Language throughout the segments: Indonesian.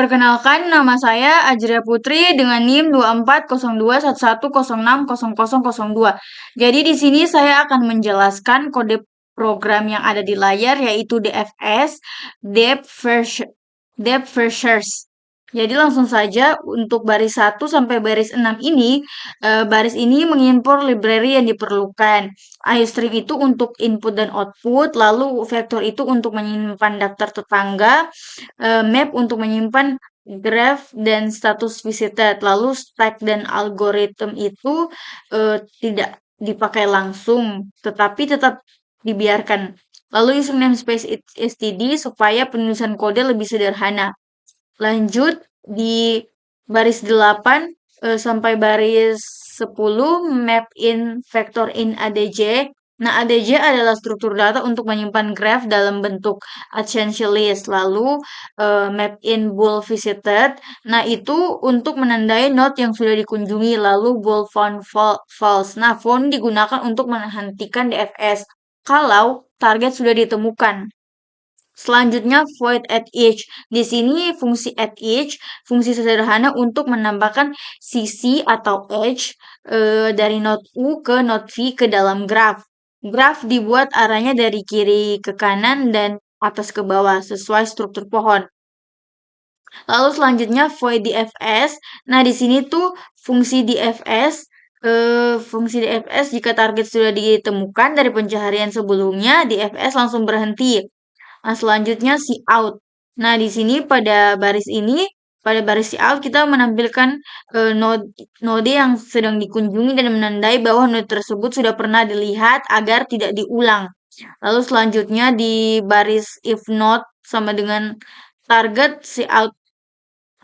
Perkenalkan, nama saya Ajria Putri dengan NIM 24021110600002. Jadi di sini saya akan menjelaskan kode program yang ada di layar yaitu DFS, Depth Features. Jadi langsung saja untuk baris 1 sampai baris 6 ini, baris ini mengimpor library yang diperlukan. iStream itu untuk input dan output, lalu vektor itu untuk menyimpan daftar tetangga, map untuk menyimpan graph dan status visited. Lalu stack dan algoritma itu tidak dipakai langsung, tetapi tetap dibiarkan. Lalu isi namespace std supaya penulisan kode lebih sederhana. Lanjut di baris 8 sampai baris 10 map in vector in ADJ. Nah, ADJ adalah struktur data untuk menyimpan graph dalam bentuk essential list. Lalu map in bool visited. Nah, itu untuk menandai node yang sudah dikunjungi. Lalu bool found false. Nah, found digunakan untuk menghentikan DFS kalau target sudah ditemukan. Selanjutnya void at each. Di sini fungsi at each, fungsi sederhana untuk menambahkan sisi atau edge dari node U ke node V ke dalam graph. Graph dibuat arahnya dari kiri ke kanan dan atas ke bawah sesuai struktur pohon. Lalu selanjutnya void DFS. Nah, di sini tuh fungsi DFS fungsi DFS jika target sudah ditemukan dari pencaharian sebelumnya, DFS langsung berhenti. Nah, selanjutnya cout. Nah, di sini pada baris cout kita menampilkan node yang sedang dikunjungi dan menandai bahwa node tersebut sudah pernah dilihat agar tidak diulang. Lalu selanjutnya di baris if not sama dengan target cout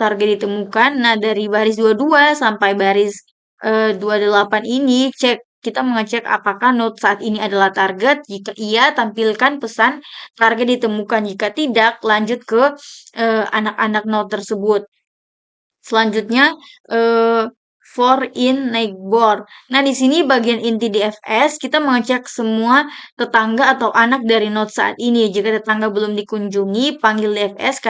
target ditemukan. Nah, dari baris 22 sampai baris 28 ini kita mengecek apakah node saat ini adalah target. Jika iya, tampilkan pesan target ditemukan. Jika tidak, lanjut ke anak-anak node tersebut. Selanjutnya, for in neighbor. Nah, di sini bagian inti DFS kita mengecek semua tetangga atau anak dari node saat ini. Jika tetangga belum dikunjungi, panggil DFS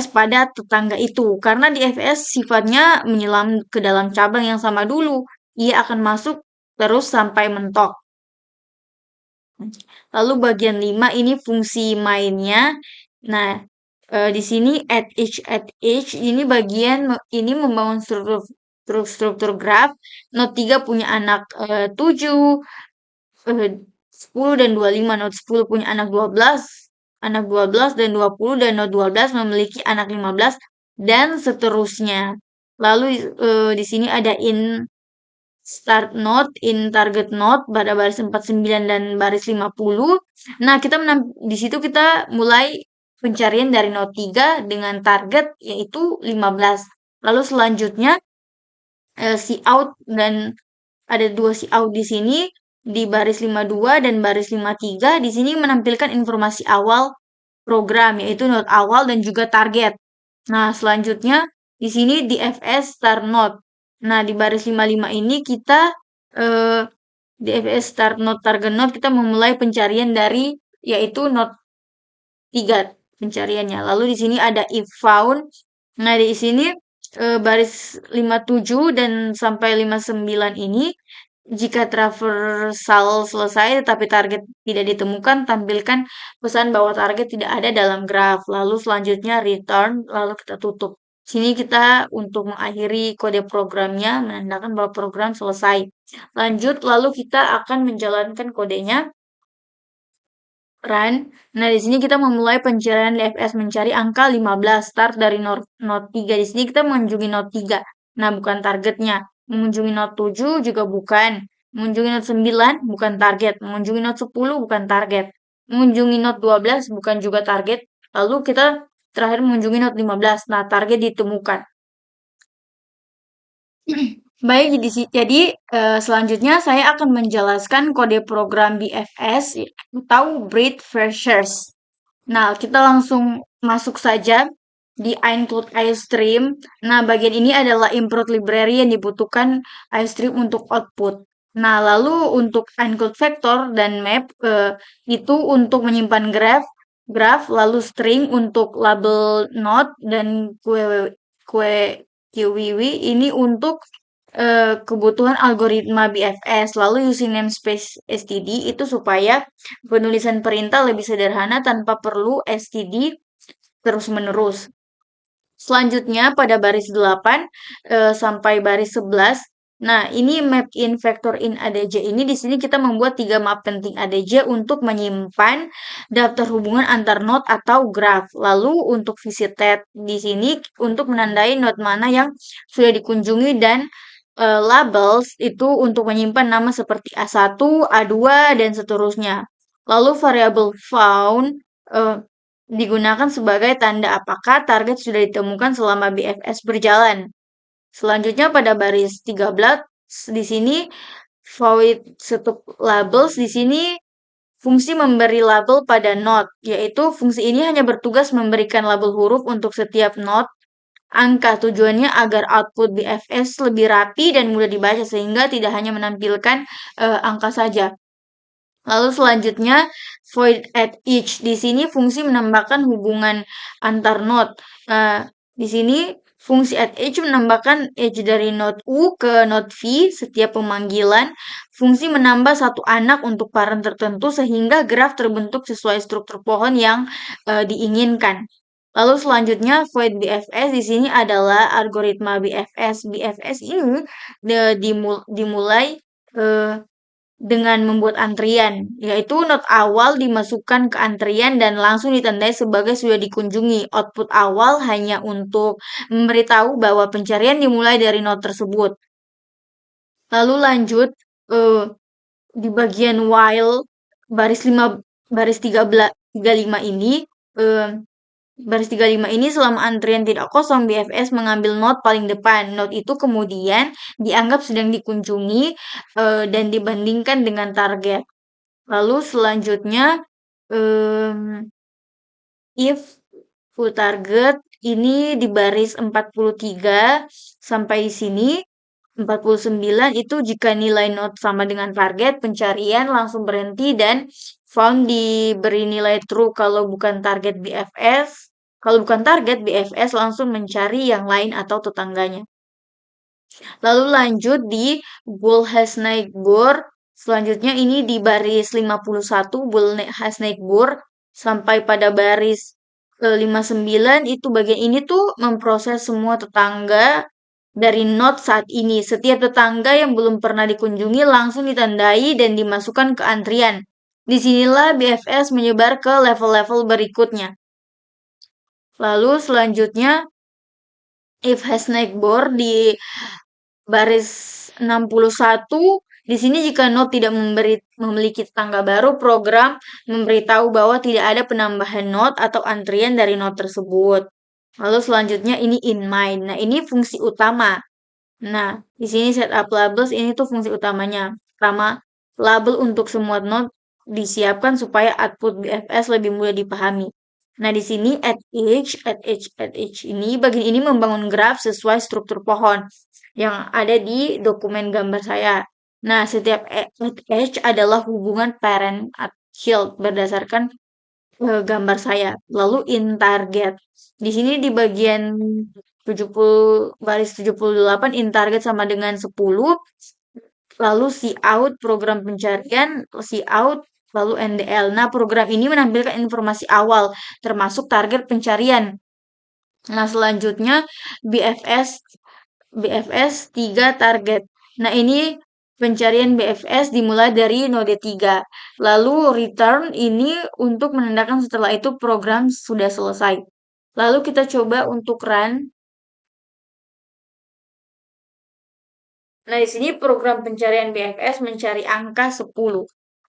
pada tetangga itu. Karena DFS sifatnya menyelam ke dalam cabang yang sama dulu. Ia akan masuk terus sampai mentok. Lalu bagian 5 ini fungsi mainnya. Nah, di sini at each ini bagian ini membangun struktur graph. Node 3 punya anak 7, 10 dan 25. Node 10 punya anak 12 dan 20, dan node 12 memiliki anak 15 dan seterusnya. Lalu di sini ada in start node, in target node pada baris 49 dan baris 50. Nah, di situ kita mulai pencarian dari node 3 dengan target yaitu 15. Lalu selanjutnya cout dan ada 2 cout di sini di baris 52 dan baris 53. Di sini menampilkan informasi awal program yaitu node awal dan juga target. Nah, selanjutnya di sini DFS start node. Nah, di baris 55 ini kita DFS start node target node kita memulai pencarian dari yaitu node 3 pencariannya. Lalu di sini ada if found. Nah, di sini baris 57 dan sampai 59 ini jika traversal selesai tetapi target tidak ditemukan, tampilkan pesan bahwa target tidak ada dalam graf. Lalu selanjutnya return, lalu kita tutup. Sini kita untuk mengakhiri kode programnya menandakan bahwa program selesai. Lanjut, lalu kita akan menjalankan kodenya. Run. Nah, di sini kita memulai pencarian DFS mencari angka 15 start dari node 3. Di sini kita mengunjungi node 3. Nah, bukan targetnya. Mengunjungi node 7 juga bukan. Mengunjungi node 9 bukan target. Mengunjungi node 10 bukan target. Mengunjungi node 12 bukan juga target. Lalu kita terakhir mengunjungi node 15. Nah, target ditemukan. Baik, jadi selanjutnya saya akan menjelaskan kode program BFS atau Breed Features. Nah, kita langsung masuk saja di include iStream. Nah, bagian ini adalah import library yang dibutuhkan iStream untuk output. Nah, lalu untuk include vector dan map itu untuk menyimpan graph graph, lalu string untuk label node, dan kue QWW ini untuk kebutuhan algoritma BFS. Lalu using namespace std itu supaya penulisan perintah lebih sederhana tanpa perlu std terus-menerus. Selanjutnya pada baris 8 sampai baris 11. Nah, ini map in vector in ADJ ini di sini kita membuat 3 map penting ADJ untuk menyimpan daftar hubungan antar node atau graph. Lalu untuk visited di sini untuk menandai node mana yang sudah dikunjungi, dan labels itu untuk menyimpan nama seperti A1, A2 dan seterusnya. Lalu variabel found digunakan sebagai tanda apakah target sudah ditemukan selama BFS berjalan. Selanjutnya pada baris 13 di sini void setup labels di sini fungsi memberi label pada node, yaitu fungsi ini hanya bertugas memberikan label huruf untuk setiap node angka. Tujuannya agar output BFS lebih rapi dan mudah dibaca sehingga tidak hanya menampilkan angka saja. Lalu selanjutnya void at each. Di sini fungsi menambahkan hubungan antar node. Di sini fungsi at each menambahkan edge dari node U ke node V setiap pemanggilan. Fungsi menambah satu anak untuk parent tertentu sehingga graf terbentuk sesuai struktur pohon yang diinginkan. Lalu selanjutnya void BFS di sini adalah algoritma BFS. BFS ini dimulai dengan membuat antrian, yaitu node awal dimasukkan ke antrian dan langsung ditandai sebagai sudah dikunjungi. Output awal hanya untuk memberitahu bahwa pencarian dimulai dari node tersebut. Lalu lanjut di bagian while baris 35 ini, baris 35 ini selama antrian tidak kosong, BFS mengambil node paling depan. Node itu kemudian dianggap sedang dikunjungi dan dibandingkan dengan target. Lalu selanjutnya if full target ini di baris 43 sampai di sini. 49 itu jika nilai node sama dengan target, pencarian langsung berhenti, dan found diberi nilai true kalau bukan target BFS. Kalau bukan target, BFS langsung mencari yang lain atau tetangganya. Lalu lanjut di bull has naik bur. Selanjutnya ini di baris 51 bull has naik bur sampai pada baris 59 itu bagian ini tuh memproses semua tetangga dari node saat ini. Setiap tetangga yang belum pernah dikunjungi langsung ditandai dan dimasukkan ke antrian. Disinilah BFS menyebar ke level-level berikutnya. Lalu selanjutnya if has naik bor di baris 61, di sini jika node tidak memiliki tetangga baru, program memberitahu bahwa tidak ada penambahan node atau antrian dari node tersebut. Lalu selanjutnya ini in mind. Nah, ini fungsi utama. Nah, di sini setup labels ini tuh fungsi utamanya. Pertama, label untuk semua node disiapkan supaya output BFS lebih mudah dipahami. Nah, di sini at each ini bagian ini membangun graf sesuai struktur pohon yang ada di dokumen gambar saya. Nah, setiap at edge adalah hubungan parent at child berdasarkan gambar saya. Lalu in target. Di sini di bagian 70 baris 78 in target sama dengan 10. Lalu cout program pencarian, cout lalu NDL. Nah, program ini menampilkan informasi awal termasuk target pencarian. Nah, selanjutnya BFS 3 target. Nah, ini pencarian BFS dimulai dari node 3. Lalu return ini untuk menandakan setelah itu program sudah selesai. Lalu kita coba untuk run. Nah, di sini program pencarian BFS mencari angka 10.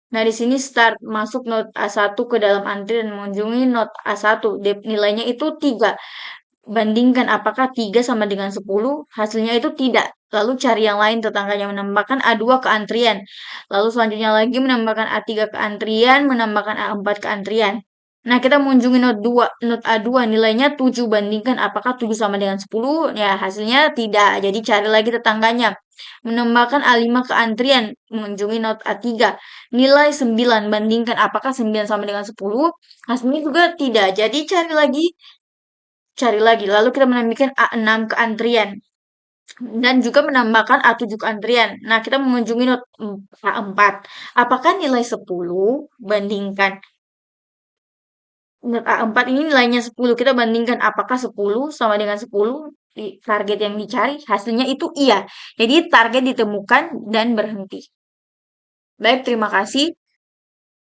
Nah, di sini start masuk node A1 ke dalam antri dan mengunjungi node A1. Nilainya itu 3. Bandingkan apakah 3 sama dengan 10, hasilnya itu tidak. Lalu cari yang lain, tetangganya menambahkan A2 ke antrian. Lalu selanjutnya lagi menambahkan A3 ke antrian, menambahkan A4 ke antrian. Nah, kita mengunjungi node A2, nilainya 7. Bandingkan apakah 7 sama dengan 10, ya hasilnya tidak. Jadi cari lagi tetangganya. Menambahkan A5 ke antrian, mengunjungi not A3. Nilai 9, bandingkan apakah 9 sama dengan 10. Hasilnya juga tidak. Jadi cari lagi. Lalu kita menambahkan A6 ke antrian. Dan juga menambahkan A7 ke antrian. Nah, kita mengunjungi not A4. Apakah nilai 10 bandingkan not A4 ini nilainya 10. Kita bandingkan apakah 10 sama dengan 10 di target yang dicari. Hasilnya itu iya. Jadi target ditemukan dan berhenti. Baik, terima kasih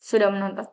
sudah menonton.